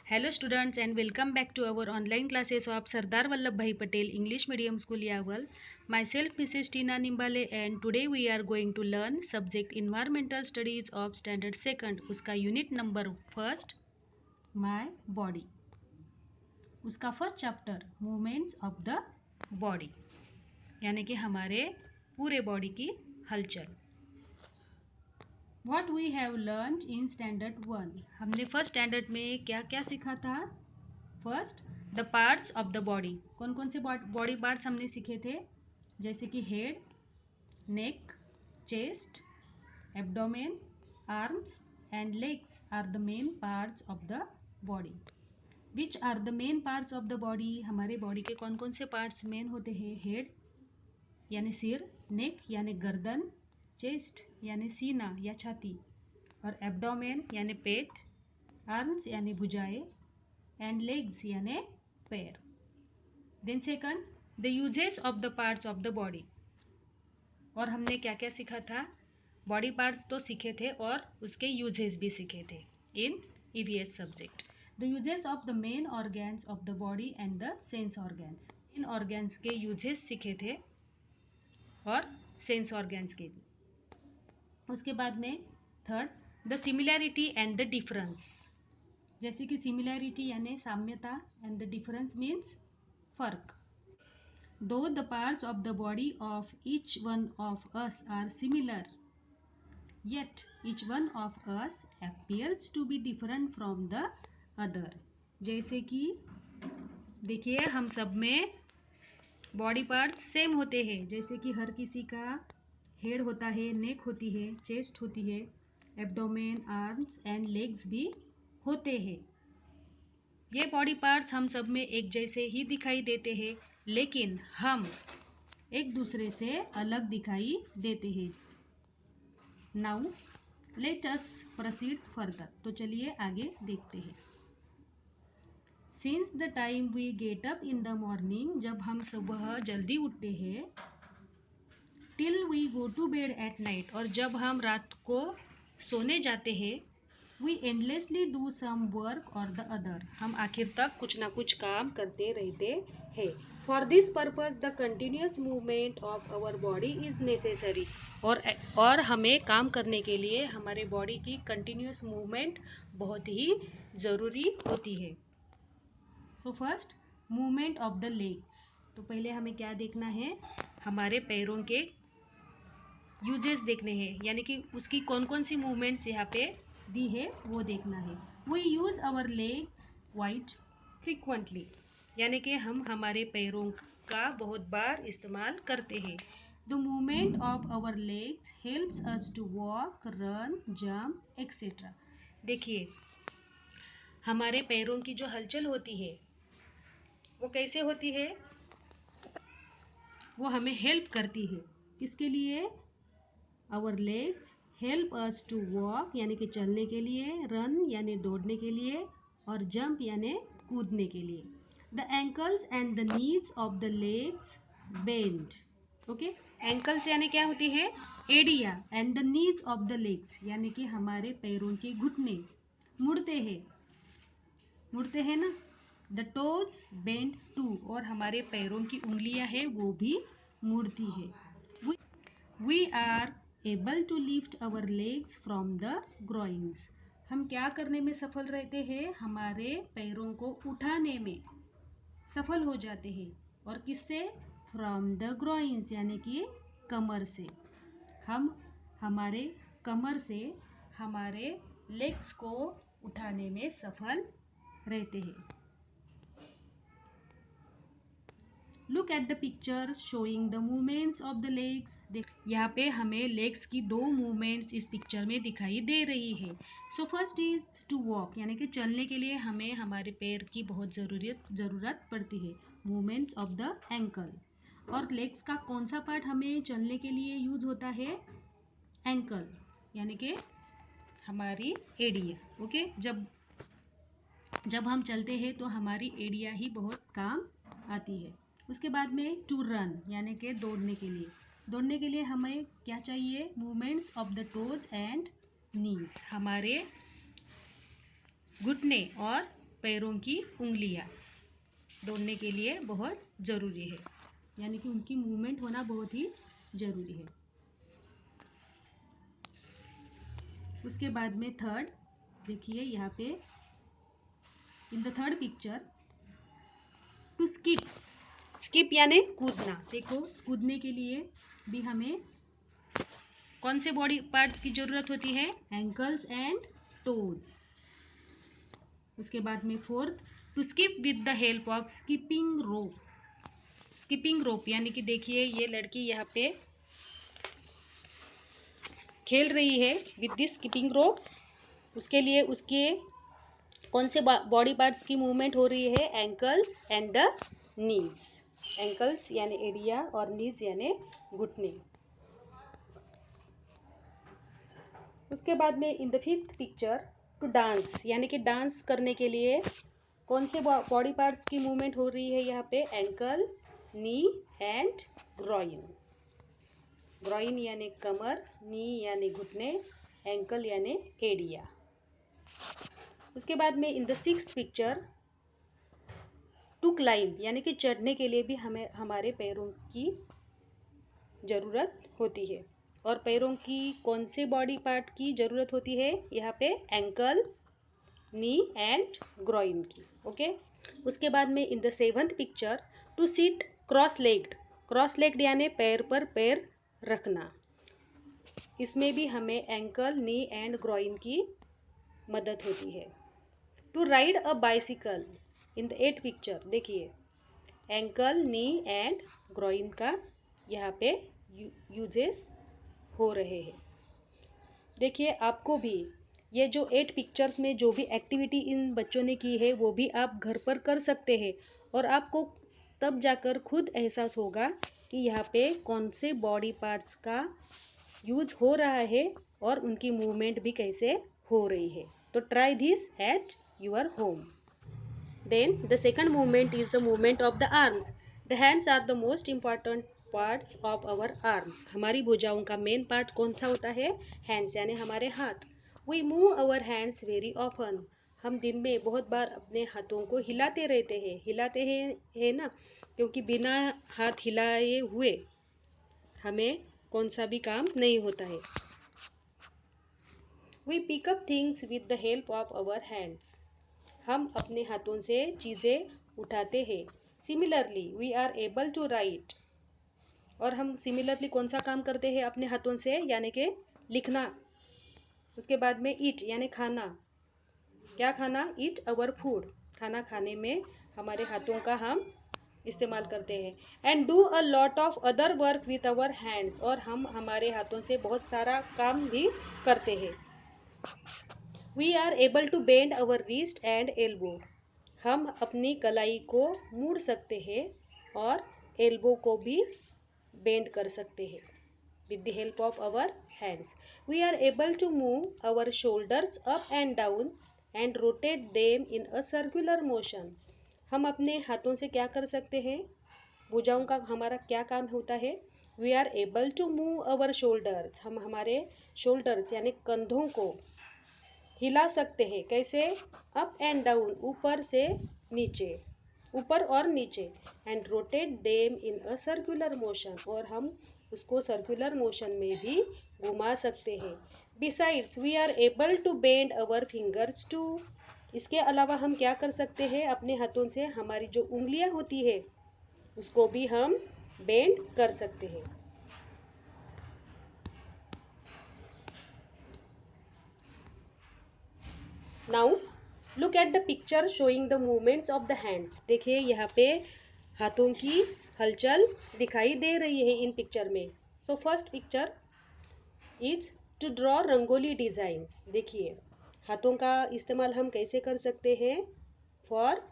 Hello students and welcome back to our online classes of Sardar Vallabhbhai Patel English Medium School Yaval. Myself Mrs. Tina Nimbale and today we are going to learn subject Environmental Studies of Standard 2nd. उसका unit number first My Body. उसका first chapter Movements of the Body यानी कि हमारे पूरे body की हलचल. What we have learned in standard 1. हमने first standard में क्या क्या सीखा था. First the parts of the body. कौन कौन से बॉडी पार्ट्स हमने सीखे थे, जैसे कि head, neck, chest, abdomen, arms and legs are the main parts of the body. Which are the main parts of the body. हमारे बॉडी के कौन कौन से पार्ट्स मेन होते हैं. हेड यानी सिर, नेक यानी गर्दन, चेस्ट यानी सीना या छाती, और एब्डोमेन यानी पेट, आर्म्स यानी भुजाएं एंड लेग्स यानी पैर. Then second the uses of the parts of the body. और हमने क्या क्या सीखा था. बॉडी पार्ट्स तो सीखे थे और उसके यूजेस भी सीखे थे in EVS subject. The uses of the main organs of the body and the sense organs. इन ऑर्गन्स के यूजेस सीखे थे और सेंस ऑर्गन्स के भी. उसके बाद में third the similarity and the difference. जैसे कि सिमिलैरिटी यानी साम्यता एंड द डिफरेंस मीन्स फर्क. Though the parts of the body of each one of us are similar yet each one of us appears to be different from the other. जैसे कि देखिए हम सब में बॉडी पार्ट्स सेम होते हैं, जैसे कि हर किसी का हेड होता है, नेक होती है, चेस्ट होती है, एब्डोमेन, आर्म्स एंड लेग्स भी होते हैं. ये बॉडी पार्ट्स हम सब में एक जैसे ही दिखाई देते हैं, लेकिन हम एक दूसरे से अलग दिखाई देते हैं. Now let us proceed further. तो चलिए आगे देखते हैं. Since the time we get up in the morning. जब हम सुबह जल्दी उठते हैं, till we go to bed at night. और जब हम रात को सोने जाते हैं, we endlessly do some work और द अदर. हम आखिर तक कुछ ना कुछ काम करते रहते हैं. For this purpose the continuous movement of our body is necessary. और हमें काम करने के लिए हमारे बॉडी की कंटिन्यूस मूवमेंट बहुत ही ज़रूरी होती है. So first movement of the legs. तो पहले हमें क्या देखना है, हमारे पैरों के यूजेस देखने हैं, यानी कि उसकी कौन कौन सी मूवमेंट्स यहाँ पे दी है वो देखना है. We use our legs quite frequently. यानी कि हम हमारे पैरों का बहुत बार इस्तेमाल करते हैं. The movement of our legs helps us to walk, run, jump etcetera. देखिए हमारे पैरों की जो हलचल होती है वो कैसे होती है, वो हमें हेल्प करती है. किसके लिए. Our legs help us to walk यानी कि चलने के लिए, रन यानी दौड़ने के लिए, और जंप यानी कूदने के लिए. The ankles and the knees of the legs bend. Okay, ankles यानी क्या होती है, एड़िया, and the knees of the legs यानी कि हमारे पैरों के घुटने मुड़ते हैं ना. The toes bend too. और हमारे पैरों की उंगलियां हैं वो भी मुड़ती है. We are able to lift our legs from the grounds. हम क्या करने में सफल रहते हैं, हमारे पैरों को उठाने में सफल हो जाते हैं. और किससे, फ्रॉम द ग्रोइंग्स यानी कि कमर से. हम हमारे कमर से हमारे लेग्स को उठाने में सफल रहते हैं. Look at the pictures showing the movements of the legs. यहाँ पे हमें लेग्स की दो मूवमेंट्स इस पिक्चर में दिखाई दे रही है. So first is to walk यानी कि चलने के लिए हमें हमारे पैर की बहुत ज़रूरत पड़ती है. Movements of the ankle. और लेग्स का कौन सा पार्ट हमें चलने के लिए यूज होता है, एंकल यानी कि हमारी एड़िया. ओके, जब हम चलते हैं तो हमारी एड़िया ही बहुत काम आती है. उसके बाद में टू रन यानी कि दौड़ने के लिए हमें क्या चाहिए, movements of the toes and knees. हमारे घुटने और पैरों की उंगलियां दौड़ने के लिए बहुत ज़रूरी है, यानी कि उनकी मूवमेंट होना बहुत ही ज़रूरी है। उसके बाद में थर्ड देखिए यहाँ पे in the third picture, to skip, skip यानी कूदना। देखो कूदने के लिए भी हमें कौन से बॉडी पार्ट्स की जरूरत होती है? Ankles and toes. उसके बाद में fourth, to skip with the help of skipping rope. Skipping rope यानी कि देखिए ये लड़की यहाँ पे खेल रही है विद दिस स्किपिंग रोप। उसके लिए उसके कौन से बॉडी पार्ट्स की मूवमेंट हो रही है? Ankles and the knees. Ankles यानी एड़िया और नीज यानी घुटने। उसके बाद में in the fifth picture, to dance यानी कि डांस करने के लिए कौन से बॉडी पार्ट्स की मूवमेंट हो रही है यहाँ पे? Ankle, knee and groin. Groin यानी कमर, नी यानी घुटने, एंकल यानी एड़िया। उसके बाद में in the sixth picture, to climb यानी कि चढ़ने के लिए भी हमें हमारे पैरों की ज़रूरत होती है। और पैरों की कौन से बॉडी पार्ट की ज़रूरत होती है यहाँ पे? एंकल, नी एंड ग्रॉइन की। ओके। उसके बाद में in the seventh picture, to sit cross legged. Cross legged यानी पैर पर पैर रखना। इसमें भी हमें एंकल, नी एंड ग्रॉइन की मदद होती है। To ride a bicycle in the eight picture, देखिए एंकल, नी एंड ग्रॉइन का यहाँ पे यूजेस हो रहे हैं। देखिए आपको भी ये जो 8 पिक्चर्स में जो भी एक्टिविटी इन बच्चों ने की है वो भी आप घर पर कर सकते हैं, और आपको तब जाकर खुद एहसास होगा कि यहाँ पे कौन से बॉडी पार्ट्स का यूज हो रहा है और उनकी मूवमेंट भी कैसे हो रही है। तो try this at your home. Then the second movement is the movement of the arms. The hands are the most important parts of our arms. हमारी भुजाओं का मेन पार्ट कौन सा होता है? हैंड्स यानी हमारे हाथ। We move our hands very often. हम दिन में बहुत बार अपने हाथों को हिलाते रहते हैं। हिलाते हैं है ना, क्योंकि बिना हाथ हिलाए हुए हमें कौन सा भी काम नहीं होता है। We pick up things with the help of our hands. हम अपने हाथों से चीज़ें उठाते हैं। Similarly we are able to write, और हम सिमिलरली कौन सा काम करते हैं अपने हाथों से? यानी कि लिखना। उसके बाद में ईट यानी खाना। क्या खाना? ईट अवर फूड। खाना खाने में हमारे हाथों का हम इस्तेमाल करते हैं। And do a lot of other work with our hands, और हम हमारे हाथों से बहुत सारा काम भी करते हैं। We are able to bend our wrist and elbow. हम अपनी कलाई को मोड़ सकते हैं और एल्बो को भी बेंड कर सकते हैं with the help of our hands. We are able to move our shoulders up and down and rotate them in a circular motion. हम अपने हाथों से क्या कर सकते हैं? भुजाओं का हमारा क्या काम होता है? We are able to move our shoulders. हम हमारे shoulders यानी कंधों को हिला सकते हैं। कैसे? अप एंड डाउन, ऊपर से नीचे, ऊपर और नीचे। And rotate them in a circular motion, और हम उसको सर्कुलर मोशन में भी घुमा सकते हैं। Besides we are able to bend our fingers too. इसके अलावा हम क्या कर सकते हैं अपने हाथों से? हमारी जो उंगलियां होती है उसको भी हम बेंड कर सकते हैं। Now look at the picture showing the movements of the hands. देखिए यहाँ पे हाथों की हलचल दिखाई दे रही है इन पिक्चर में। So first picture is to draw rangoli designs. देखिए हाथों का इस्तेमाल हम कैसे कर सकते हैं? फॉर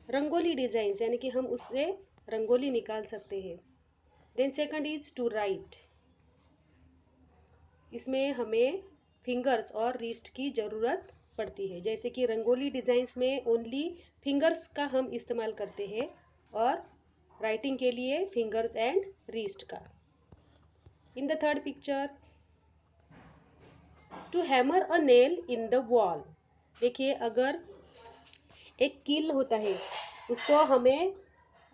रंगोली डिजाइंस, यानी कि हम उससे रंगोली निकाल सकते हैं। Then second is to write. इसमें हमें फिंगर्स और रिस्ट की ज़रूरत पड़ती है। जैसे कि रंगोली डिज़ाइंस में ओनली फिंगर्स का हम इस्तेमाल करते हैं, और राइटिंग के लिए फिंगर्स एंड रिस्ट का। In the third picture, to hammer a nail in the wall. देखिए अगर एक कील होता है, उसको हमें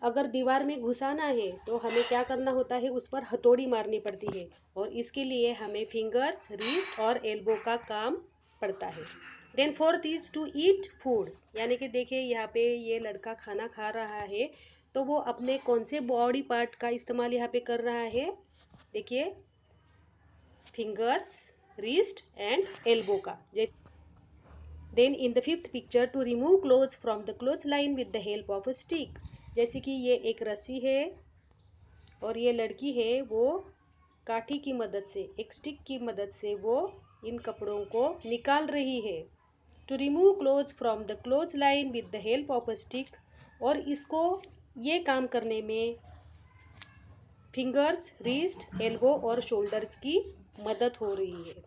अगर दीवार में घुसाना है तो हमें क्या करना होता है, उस पर हथौड़ी मारनी पड़ती है, और इसके लिए हमें फिंगर्स, रिस्ट और एल्बो का काम पड़ता है। Then fourth is to eat food, यानी कि देखिए यहाँ पे ये लड़का खाना खा रहा है, तो वो अपने कौन से बॉडी पार्ट का इस्तेमाल यहाँ पे कर रहा है, देखिए फिंगर्स, रिस्ट एंड एल्बो का। जैसे then in the fifth picture, to remove clothes from the cloth line with the help of a stick, जैसे कि ये एक रस्सी है और ये लड़की है वो काठी की मदद से, एक स्टिक की मदद से वो इन कपड़ों को निकाल रही है। To remove clothes from the cloth line with the help of a stick, और इसको ये काम करने में फिंगर्स, रिस्ट, एल्बो और शोल्डर्स की मदद हो रही है।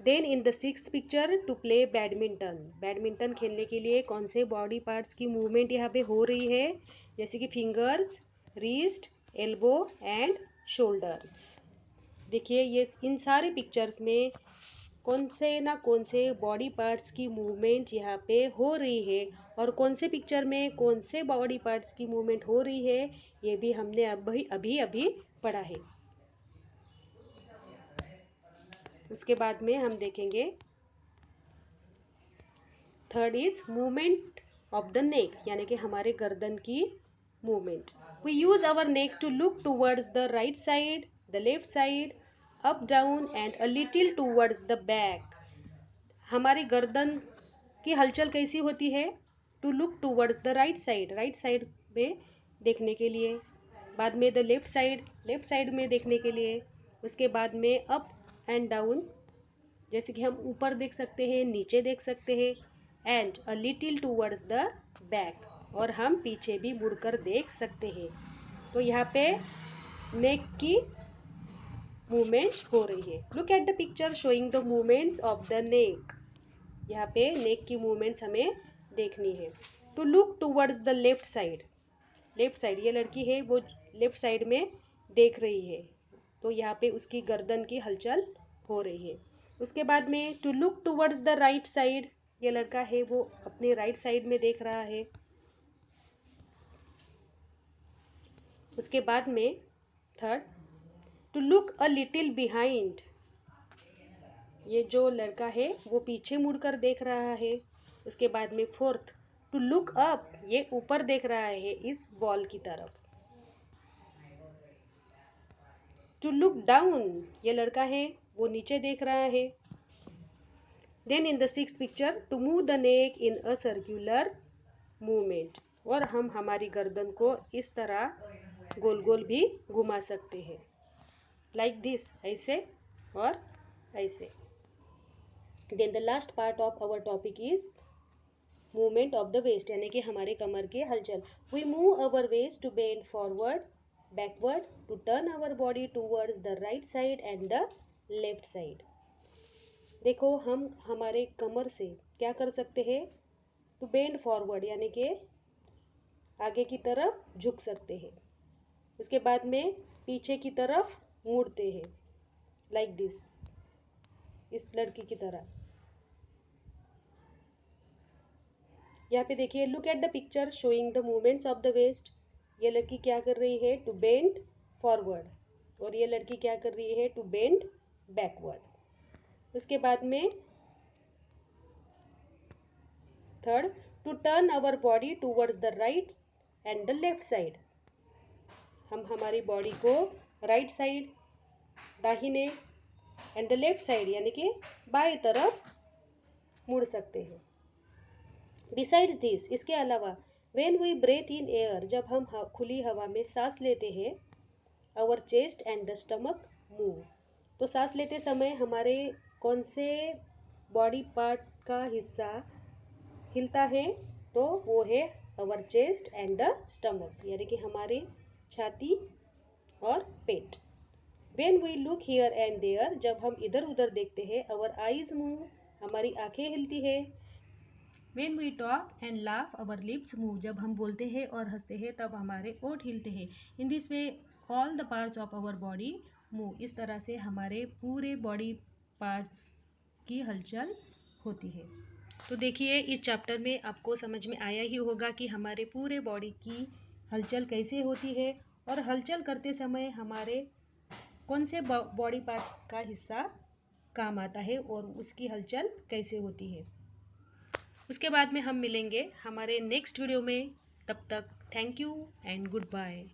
Then in the sixth picture, to play badminton, badminton खेलने के लिए कौन से बॉडी पार्ट्स की मूवमेंट यहाँ पे हो रही है, जैसे कि fingers, wrist, elbow and shoulders. देखिए ये इन सारे पिक्चर्स में कौन से बॉडी पार्ट्स की मूवमेंट यहाँ पे हो रही है, और कौन से पिक्चर में कौन से बॉडी पार्ट्स की मूवमेंट हो रही है, ये भी हमने अभी अभी अभी पढ़ा है। उसके बाद में हम देखेंगे third is movement of the neck, यानी कि हमारे गर्दन की movement. We use our neck to look towards the right side, the left side, up down and a little towards the back. हमारी गर्दन की हलचल कैसी होती है, to look towards the right side, right side में देखने के लिए, बाद में the left side, left side में देखने के लिए, उसके बाद में अप एंड डाउन, जैसे कि हम ऊपर देख सकते हैं, नीचे देख सकते हैं, and a little towards the back, और हम पीछे भी मुड़कर देख सकते हैं। तो यहाँ पे नेक की मूवमेंट हो रही है। Look at the picture showing the movements of the neck, यहाँ पे नेक की मूवमेंट्स हमें देखनी है। To look towards the left side, left side, ये लड़की है वो लेफ्ट साइड में देख रही है, तो यहाँ पे उसकी गर्दन की हलचल हो रही है। उसके बाद में to look towards the right side, ये लड़का है वो अपने राइट साइड में देख रहा है। उसके बाद में third, to look a little behind, ये जो लड़का है वो पीछे मुड़कर देख रहा है। उसके बाद में फोर्थ, टू लुक अप, ये ऊपर देख रहा है इस बॉल की तरफ। टू लुक डाउन, ये लड़का है वो नीचे देख रहा है। Then in the sixth picture, to move the neck in a circular movement, और हम हमारी गर्दन को इस तरह गोल गोल भी घुमा सकते हैं, लाइक दिस, ऐसे और ऐसे। Then the last part of our topic is movement of the waist, यानी कि हमारे कमर के हलचल। We move our waist to bend forward, backward, to turn our body towards the right side and the left side. देखो हम हमारे कमर से क्या कर सकते हैं, टू बेंड फॉरवर्ड, यानी कि आगे की तरफ झुक सकते हैं। उसके बाद में पीछे की तरफ मुड़ते हैं, लाइक दिस, इस लड़की की तरह। यहाँ पे देखिए, look at the picture showing the movements of the waist, ये लड़की क्या कर रही है, टू बेंड फॉरवर्ड, और ये लड़की क्या कर रही है, टू बेंड बैकवर्ड। उसके बाद में third, to turn our body towards the right and the left side, हम हमारी बॉडी को राइट साइड, दाहिने, एंड द लेफ्ट साइड यानी कि बाएं तरफ मुड़ सकते हैं। बिसाइड्स दिस, इसके अलावा, when we breathe in air, जब हम खुली हवा में सांस लेते हैं, our chest and the stomach move, तो सांस लेते समय हमारे कौन से बॉडी पार्ट का हिस्सा हिलता है, तो वो है our chest and the stomach, यानी कि हमारी छाती और पेट। When we look here and there, जब हम इधर उधर देखते हैं, आवर आईज मूव, हमारी आंखें हिलती है। When we talk and laugh our lips move, जब हम बोलते हैं और हंसते हैं तब हमारे ओठ हिलते हैं। In this way all the parts of our body move, इस तरह से हमारे पूरे बॉडी पार्ट्स की हलचल होती है। तो देखिए इस चैप्टर में आपको समझ में आया ही होगा कि हमारे पूरे बॉडी की हलचल कैसे होती है और हलचल करते समय हमारे कौन से बॉडी पार्ट्स का हिस्सा काम आता है और उसकी हलचल कैसे होती है। उसके बाद में हम मिलेंगे हमारे नेक्स्ट वीडियो में। तब तक thank you and good bye.